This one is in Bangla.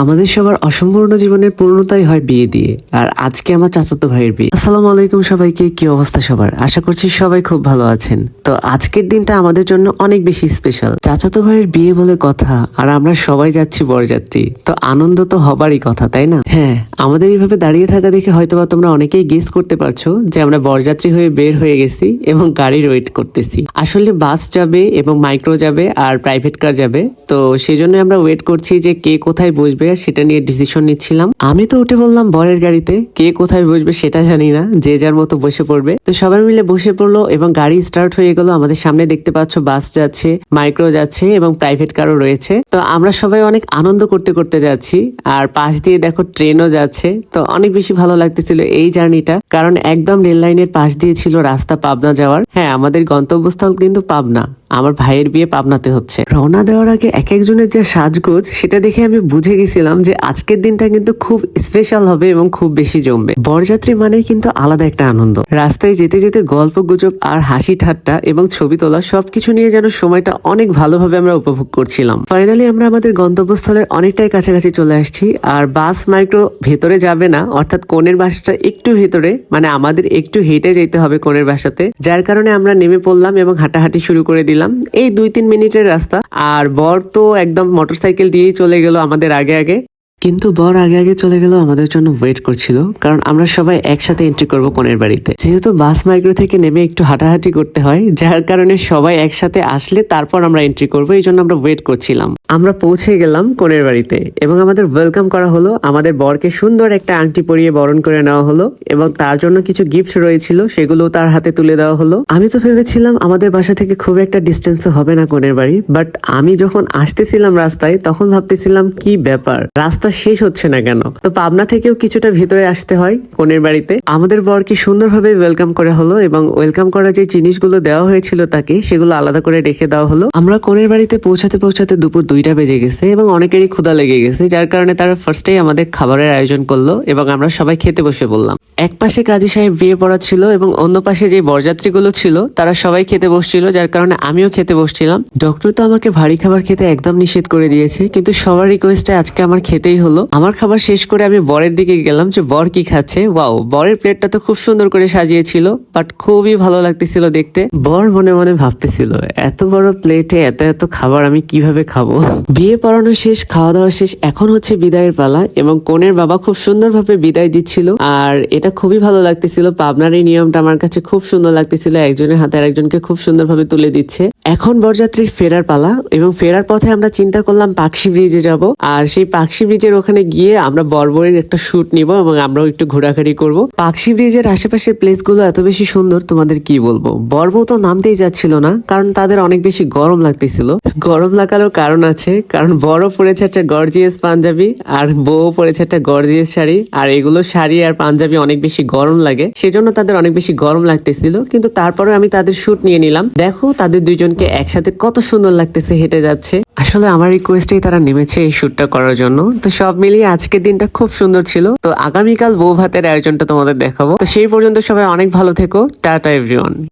আমাদের সবার অসম্পূর্ণ জীবনের পূর্ণতাই হয় বিয়ে দিয়ে। আর আজকে আমার চাচাতো ভাইয়ের বিয়ে। আসসালামু আলাইকুম সবাইকে, কি অবস্থা সবার? আশা করছি সবাই খুব ভালো আছেন। তো আজকের দিনটা আমাদের জন্য অনেক বেশি স্পেশাল। চাচাতো ভাইয়ের বিয়ে বলে কথা, আর আমরা সবাই যাচ্ছি বরযাত্রী। তো আনন্দ তো হবারই কথা, তাই না? হ্যাঁ, আমাদের এইভাবে দাঁড়িয়ে থাকা দেখে হয়তোবা তোমরা অনেকেই গেস করতে পারছো যে আমরা বরযাত্রী হয়ে বের হয়ে গেছি এবং গাড়ির ওয়েট করতেছি। আসলে বাস যাবে এবং মাইক্রো যাবে আর প্রাইভেট কার যাবে। তো সেই জন্য আমরা ওয়েট করছি যে কে কোথায় বসবে সেটা নিয়ে ডিসিশন নিচ্ছিলাম। আমি তো উঠে বললাম বরের গাড়িতে, কে কোথায় বসবে সেটা জানি না, যে যার মতো বসে পড়বে। তো সবাই মিলে বসে পড়লো এবং গাড়ি স্টার্ট হয়ে গেল। আমাদের সামনে দেখতে পাচ্ছ বাস যাচ্ছে, মাইক্রো যাচ্ছে এবং প্রাইভেট কারও রয়েছে। তো আমরা সবাই অনেক আনন্দ করতে করতে যাচ্ছি, আর পাশ দিয়ে দেখো ট্রেনও যাচ্ছে। তো অনেক বেশি ভালো লাগতেছিল এই জার্নিটা, কারণ একদম রেল লাইনের পাশ দিয়ে ছিল রাস্তা পাবনা যাওয়ার। হ্যাঁ, আমাদের গন্তব্যস্থল কিন্তু পাবনা। আমার ভাইয়ের বিয়ে পাবনাতে হচ্ছে। রওনা দেওয়ার আগে এক একজনের যে সাজগোজ সেটা দেখে আমি বুঝে গেছিলাম যে আজকের দিনটা কিন্তু খুব স্পেশাল হবে এবং খুব বেশি জমবে। বরযাত্রী মানে কিন্তু আলাদা একটা আনন্দ। রাস্তায় যেতে যেতে গল্প গুজব আর হাসি ঠাট্টা এবং ছবি তোলা সবকিছু নিয়ে যেন সময়টা অনেক ভালোভাবে আমরা উপভোগ করছিলাম। ফাইনালি আমরা আমাদের গন্তব্যস্থলের অনেকটাই কাছাকাছি চলে আসছি। আর বাস মাইক্রো ভেতরে যাবে না, অর্থাৎ কনের বাসাটা একটু ভেতরে, মানে আমাদের একটু হেঁটে যেতে হবে কনের বাসাতে। যার কারণে আমরা নেমে পড়লাম এবং হাঁটাহাঁটি শুরু করে দিলাম। এই 2-3 মিনিটের রাস্তা। আর বর তো একদম মোটরসাইকেল দিয়েই চলে গেল আমাদের আগে আগে। কিন্তু বর আগে আগে চলে গেল, আমাদের জন্য ওয়েট করছিল, কারণ আমরা সবাই একসাথে এন্ট্রি করব কনের বাড়িতে। যেহেতু বাস মাইক্রো থেকে নেমে একটু হাঁটাহাঁটি করতে হয়, যার কারণে সবাই একসাথে আসলে তারপর আমরা এন্ট্রি করব, এই জন্য আমরা ওয়েট করছিলাম। আমরা পৌঁছে গেলাম কনের বাড়িতে এবং আমাদের ওয়েলকাম করা হলো। আমাদের বরকে সুন্দর একটা আংটি পরিয়ে বরণ করে নেওয়া হলো এবং তার জন্য কিছু গিফট রয়েছিল, সেগুলো তার হাতে তুলে দেওয়া হলো। আমি তো ভেবেছিলাম আমাদের বাসা থেকে খুব একটা ডিস্টেন্স হবে না কনের বাড়ি, বাট আমি যখন আসতেছিলাম রাস্তায় তখন ভাবতেছিলাম কি ব্যাপার, রাস্তা শেষ হচ্ছে না কেন। তো পাবনা থেকেও কিছুটা ভিতরে আসতে হয় কনের বাড়িতে। আমাদের বরকে সুন্দরভাবে ওয়েলকাম করা হলো এবং ওয়েলকাম করা যে জিনিসগুলো দেওয়া হয়েছিল তাকে, সেগুলো আলাদা করে রেখে দেওয়া হলো। আমরা কনের বাড়িতে পৌঁছাতে পৌঁছাতে দুপুর 2টা বেজে গেছে এবং অনেকেরই ক্ষুধা লেগে গেছে, যার কারণে তারা ফার্স্টেই আমাদের খাবারের আয়োজন করলো এবং আমরা সবাই খেতে বসে পড়লাম। এক পাশে কাজী সাহেব বিয়ে পড়া ছিল এবং অন্য পাশে যে বরযাত্রীগুলো ছিল তারা সবাই খেতে বসছিল, যার কারণে আমিও খেতে বসছিলাম। ডক্টর তো আমাকে ভারী খাবার খেতে একদম নিষেধ করে দিয়েছে, কিন্তু সবার রিকোয়েস্টে আজকে আমার খেতেই হলো। আমার খাবার শেষ করে আমি বরের দিকে গেলাম যে বর কি খাচ্ছে। ওয়াও, বরের প্লেটটা তো খুব সুন্দর করে সাজিয়েছিল, বাট খুবই ভালো লাগতেছিল দেখতে। বর মনে মনে ভাবতেছিল এত বড় প্লেটে এত এত খাবার আমি কিভাবে খাবো। বিয়ে পড়ানো শেষ, খাওয়া দাওয়া শেষ, এখন হচ্ছে বিদায়ের পালা এবং কনের বাবা খুব সুন্দরভাবে বিদায় দিচ্ছিল। আর এটা খুবই ভালো লাগতেছিল। পাবনার এই নিয়মটা আমার কাছে খুব সুন্দর লাগতেছিল, একজনের হাতে আরেকজনকে খুব সুন্দরভাবে তুলে দিচ্ছে। এখন বরযাত্রীর ফেরার পালা এবং ফেরার পথে আমরা চিন্তা করলাম পাকশি ব্রিজে যাব। আর সেই পাকশি ব্রিজের ওখানে গিয়ে আমরা বর্বরের একটা শুট নিব এবং আমরাও একটু ঘোরাঘুরি করব। পাকশি ব্রিজের আশেপাশের প্লেসগুলো এত বেশি সুন্দর, তোমাদের কি বলবো। বর্বও তো নামতেই যাচ্ছিল না, কারণ তাদের অনেক বেশি গরম লাগতেছিল। গরম লাগারও কারণ আছে, কারণ বড় পরেছে একটা গর্জিয়াস পাঞ্জাবি আর বউ পরেছে একটা গর্জিয়াস শাড়ি। আর এগুলো শাড়ি আর পাঞ্জাবি অনেক বেশি গরম লাগে, সেজন্য তাদের অনেক বেশি গরম লাগতেছিল। কিন্তু তারপরে আমি তাদের শুট নিয়ে নিলাম। দেখো তাদের দুইজনকে একসাথে কত সুন্দর লাগতেছে হেঁটে যাচ্ছে। আসলে আমার রিকোয়েস্টেই তারা নেমেছে এই শুটটা করার জন্য। তো সব মিলিয়ে আজকের দিনটা খুব সুন্দর ছিল। তো আগামীকাল বউ ভাতের আয়োজনটা তোমাদের দেখাবো। তো সেই পর্যন্ত সবাই অনেক ভালো থেকো। Tata everyone.